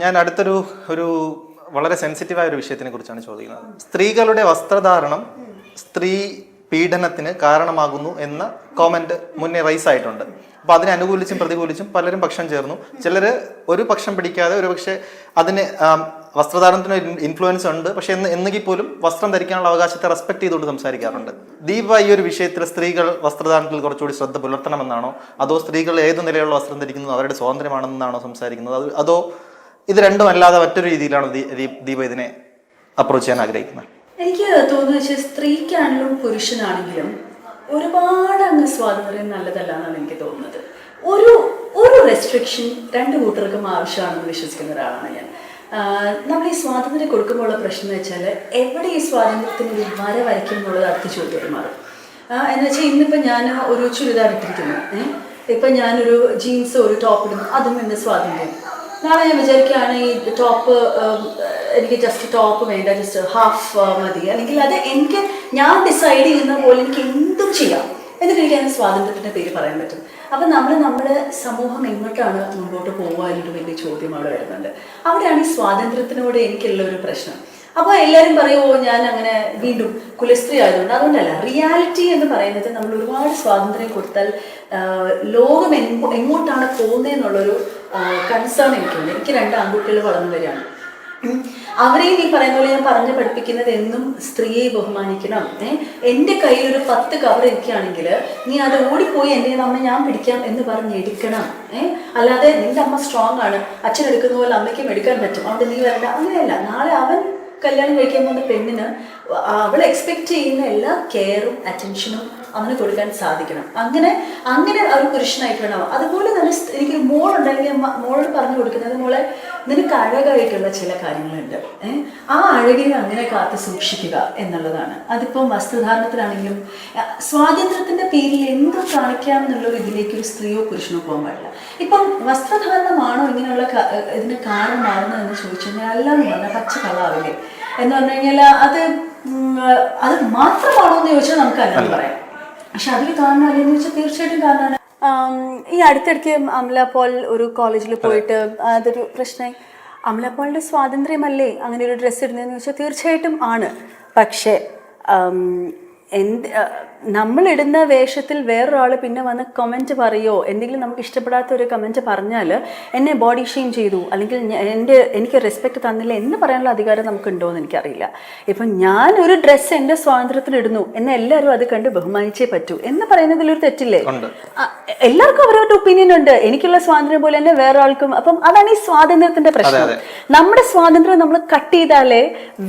ഞാൻ ഒരു വളരെ സെൻസിറ്റീവായ ഒരു വിഷയത്തിനെ കുറിച്ചാണ് ചോദിക്കുന്നത്. സ്ത്രീകളുടെ വസ്ത്രധാരണം സ്ത്രീ പീഡനത്തിന് കാരണമാകുന്നു എന്ന കോമന്റ് മുന്നേ റൈസ് ആയിട്ടുണ്ട്. അപ്പോൾ അതിനെ അനുകൂലിച്ചും പ്രതികൂലിച്ചും പലരും പക്ഷം ചേർന്നു. ചിലർ ഒരു പക്ഷം പിടിക്കാതെ ഒരുപക്ഷെ അതിന് വസ്ത്രധാരണത്തിന് ഇൻഫ്ലുവൻസ് ഉണ്ട്, പക്ഷെ എന്നെങ്കിൽ പോലും വസ്ത്രം ധരിക്കാനുള്ള അവകാശത്തെ റെസ്പെക്ട് ചെയ്തുകൊണ്ട് സംസാരിക്കാറുണ്ട്. ദീപ ഈ ഒരു വിഷയത്തിൽ സ്ത്രീകൾ വസ്ത്രധാരണത്തിൽ കുറച്ചുകൂടി ശ്രദ്ധ പുലർത്തണമെന്നാണോ, അതോ സ്ത്രീകൾ ഏത് നിലയിലുള്ള വസ്ത്രം ധരിക്കുന്നത് അവരുടെ സ്വാതന്ത്ര്യമാണെന്നാണോ സംസാരിക്കുന്നത്, അതോ ഇത് രണ്ടും അല്ലാതെ മറ്റൊരു രീതിയിലാണ് ദീപ ഇതിനെ അപ്രോച്ച് ചെയ്യാൻ ആഗ്രഹിക്കുന്നത്? എനിക്ക് തോന്നുന്നത് സ്ത്രീക്കാണെങ്കിലും പുരുഷനാണെങ്കിലും ഒരുപാട് അങ്ങ് സ്വാതന്ത്ര്യം നല്ലതല്ല എന്നാണ് എനിക്ക് തോന്നുന്നത്. ഒരു റെസ്ട്രിക്ഷൻ രണ്ട് കൂട്ടർക്കും ആവശ്യമാണെന്ന് വിശ്വസിക്കുന്ന ഒരാളാണ് ഞാൻ. നമ്മൾ ഈ സ്വാതന്ത്ര്യം കൊടുക്കുമ്പോഴുള്ള പ്രശ്നം എന്ന് വെച്ചാൽ എവിടെ ഈ സ്വാതന്ത്ര്യത്തിന് ഒരു വര വരയ്ക്കും എന്നുള്ളത് അടുത്ത ചോദ്യം മാറും. എന്ന് വെച്ചാൽ ഇന്നിപ്പോൾ ഞാൻ ഒരു ചുരിദാർ ഇട്ടിരിക്കുന്നു, ഇപ്പം ഞാനൊരു ജീൻസ് ഒരു ടോപ്പ് ഇടുന്നു, അതും എൻ്റെ സ്വാതന്ത്ര്യം. നാളെ ഞാൻ വിചാരിക്കുകയാണ് ഈ ടോപ്പ് എനിക്ക് ജസ്റ്റ് ടോപ്പ് വേണ്ട, ജസ്റ്റ് ഹാഫ് മതി, അല്ലെങ്കിൽ അത് ഞാൻ ഡിസൈഡ് ചെയ്യുന്ന പോലെ എനിക്ക് എന്തും ചെയ്യാം, എന്നിട്ട് എനിക്ക് അതിന് സ്വാതന്ത്ര്യത്തിൻ്റെ പേര് പറയാൻ പറ്റും. അപ്പം നമ്മുടെ സമൂഹം എങ്ങോട്ടാണ് മുമ്പോട്ട് പോകുക എന്നൊരു വലിയ ചോദ്യം അവിടെ വരുന്നുണ്ട്. അവിടെയാണ് ഈ സ്വാതന്ത്ര്യത്തിനോട് എനിക്കുള്ള ഒരു പ്രശ്നം. അപ്പോൾ എല്ലാവരും പറയുമോ ഞാൻ അങ്ങനെ വീണ്ടും കുലസ്ത്രീ ആയതുകൊണ്ട്. അതുകൊണ്ടല്ല, റിയാലിറ്റി എന്ന് പറയുന്നത് നമ്മൾ ഒരുപാട് സ്വാതന്ത്ര്യം കൊടുത്താൽ ലോകം എങ്ങോട്ടാണ് പോകുന്നതെന്നുള്ളൊരു കൺസേൺ എനിക്കുണ്ട്. എനിക്ക് 2 ആൺകുട്ടികൾ വളർന്നു വരികയാണ്. അവരെയും ഈ പറയുന്ന പോലെ ഞാൻ പറഞ്ഞ് പഠിപ്പിക്കുന്നത് എന്നും സ്ത്രീയെ ബഹുമാനിക്കണം. എൻ്റെ കയ്യിലൊരു 10 കവർ ഇരിക്കുകയാണെങ്കിൽ നീ അത് ഓടിപ്പോയി എൻ്റെ അമ്മ ഞാൻ പിടിക്കാം എന്ന് പറഞ്ഞ് എടുക്കണം. അല്ലാതെ നിന്റെ അമ്മ സ്ട്രോങ് ആണ്, അച്ഛൻ എടുക്കുന്ന പോലെ അമ്മയ്ക്കും എടുക്കാൻ പറ്റും, അതുകൊണ്ട് നീ വരണ്ട, അങ്ങനെയല്ല. നാളെ അവൻ കല്യാണം കഴിക്കാൻ പോകുന്ന പെണ്ണിന് അവൾ എക്സ്പെക്ട് ചെയ്യുന്ന എല്ലാ കെയറും അറ്റൻഷനും അവന് കൊടുക്കാൻ സാധിക്കണം. അങ്ങനെ ഒരു പുരുഷനായിട്ട് വേണം. അതുപോലെ തന്നെ എനിക്കൊരു മോളുണ്ടെങ്കിൽ മോളോട് പറഞ്ഞു കൊടുക്കുന്നത്, മോളെ നിനക്ക് അഴകായിട്ടുള്ള ചില കാര്യങ്ങളുണ്ട്, ആ അഴകിനെ അങ്ങനെ കാത്തു സൂക്ഷിക്കുക എന്നുള്ളതാണ്. അതിപ്പം വസ്ത്രധാരണത്തിലാണെങ്കിലും സ്വാതന്ത്ര്യത്തിൻ്റെ പേരിൽ എന്തും കാണിക്കാം എന്നുള്ളൊരു ഇതിലേക്ക് ഒരു സ്ത്രീയോ പുരുഷനോ പോകാൻ പാടില്ല. ഇപ്പം വസ്ത്രധാരണമാണോ ഇങ്ങനെയുള്ള ഇതിന് കാരണമാകുന്നതെന്ന് ചോദിച്ചു കഴിഞ്ഞാൽ അല്ലാന്ന് പറഞ്ഞാൽ പച്ച കളാവില്ലേ എന്ന് പറഞ്ഞു കഴിഞ്ഞാൽ അത് മാത്രമാണോ എന്ന് ചോദിച്ചാൽ നമുക്ക് അല്ലാന്ന് പറയാം. പക്ഷെ അതിൽ കാരണം അല്ലെന്ന് വെച്ചാൽ തീർച്ചയായിട്ടും കാരണമാണ്. ഈ അടുത്തിടയ്ക്ക് അമല പോൾ ഒരു കോളേജിൽ പോയിട്ട് അതൊരു പ്രശ്നമായി. അമല പോളിൻ്റെ സ്വാതന്ത്ര്യമല്ലേ അങ്ങനെ ഒരു ഡ്രസ്സ് ഇടുന്നതെന്ന് ചോദിച്ചാൽ തീർച്ചയായിട്ടും ആണ്. പക്ഷേ നമ്മളിടുന്ന വേഷത്തിൽ വേറൊരാൾ പിന്നെ വന്ന് കമൻറ്റ് പറയുമോ, എന്തെങ്കിലും നമുക്ക് ഇഷ്ടപ്പെടാത്ത ഒരു കമൻറ്റ് പറഞ്ഞാൽ എന്നെ ബോഡി ഷെയിം ചെയ്തു, അല്ലെങ്കിൽ എനിക്ക് റെസ്പെക്റ്റ് തന്നില്ല എന്ന് പറയാനുള്ള അധികാരം നമുക്കുണ്ടോ എന്ന് എനിക്കറിയില്ല. ഇപ്പം ഞാനൊരു ഡ്രസ്സ് എൻ്റെ സ്വാതന്ത്ര്യത്തിലിടുന്നു എന്ന് എല്ലാവരും അത് കണ്ട് ബഹുമാനിച്ചേ പറ്റൂ എന്ന് പറയുന്നതിലൊരു തെറ്റില്ലേ? എല്ലാവർക്കും അവരവരുടെ ഒപ്പീനിയൻ ഉണ്ട്. എനിക്കുള്ള സ്വാതന്ത്ര്യം പോലെ തന്നെ വേറൊരാൾക്കും. അപ്പം അതാണ് ഈ സ്വാതന്ത്ര്യത്തിൻ്റെ പ്രശ്നം. നമ്മുടെ സ്വാതന്ത്ര്യം നമ്മൾ കട്ട് ചെയ്താലേ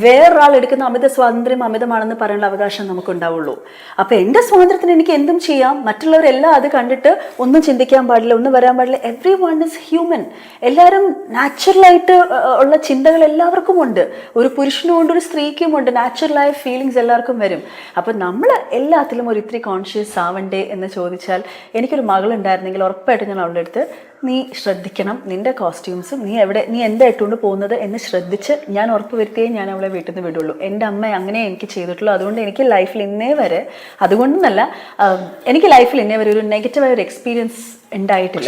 വേറൊരാൾ എടുക്കുന്ന അമിത സ്വാതന്ത്ര്യം അമിതമാണെന്ന് പറയാനുള്ള അവകാശം നമുക്കുണ്ടാവുള്ളൂ. അപ്പം എൻ്റെ സ്വാതന്ത്ര്യത്തിന് എനിക്ക് എന്തും ചെയ്യാം, മറ്റുള്ളവരെല്ലാം അത് കണ്ടിട്ട് ഒന്നും ചിന്തിക്കാൻ പാടില്ല, ഒന്നും വരാൻ പാടില്ല. Every one is human. എല്ലാവരും നാച്ചുറലായിട്ട് ഉള്ള ചിന്തകൾ എല്ലാവർക്കും ഉണ്ട്. ഒരു പുരുഷനും ഉണ്ട്, ഒരു സ്ത്രീക്കും ഉണ്ട്. നാച്ചുറലായ ഫീലിങ്സ് എല്ലാവർക്കും വരും. അപ്പം നമ്മൾ എല്ലാത്തിലും ഒരു ഇത്തിരി കോൺഷ്യസ് ആവണ്ടേ എന്ന് ചോദിച്ചാൽ, എനിക്കൊരു മകളുണ്ടായിരുന്നെങ്കിൽ ഉറപ്പായിട്ടും ഞാൻ അവളുടെ അടുത്ത് നീ ശ്രദ്ധിക്കണം, നിന്റെ കോസ്റ്റ്യൂംസും നീ എന്താ ഇട്ടുകൊണ്ട് പോകുന്നത് എന്ന് ശ്രദ്ധിച്ച് ഞാൻ ഉറപ്പ് വരുത്തിയേ ഞാൻ അവളെ വീട്ടിൽ നിന്ന് വിടുള്ളൂ. എൻ്റെ അമ്മ അങ്ങനെ എനിക്ക് ചെയ്തിട്ടുള്ളൂ. അതുകൊണ്ട് എനിക്ക് ലൈഫിൽ ഇന്നേ വരെ, അതുകൊണ്ടൊന്നല്ല, എനിക്ക് ലൈഫിൽ ഇന്നേ വരെ ഒരു നെഗറ്റീവായ ഒരു എക്സ്പീരിയൻസ് ഉണ്ടായിട്ടില്ല.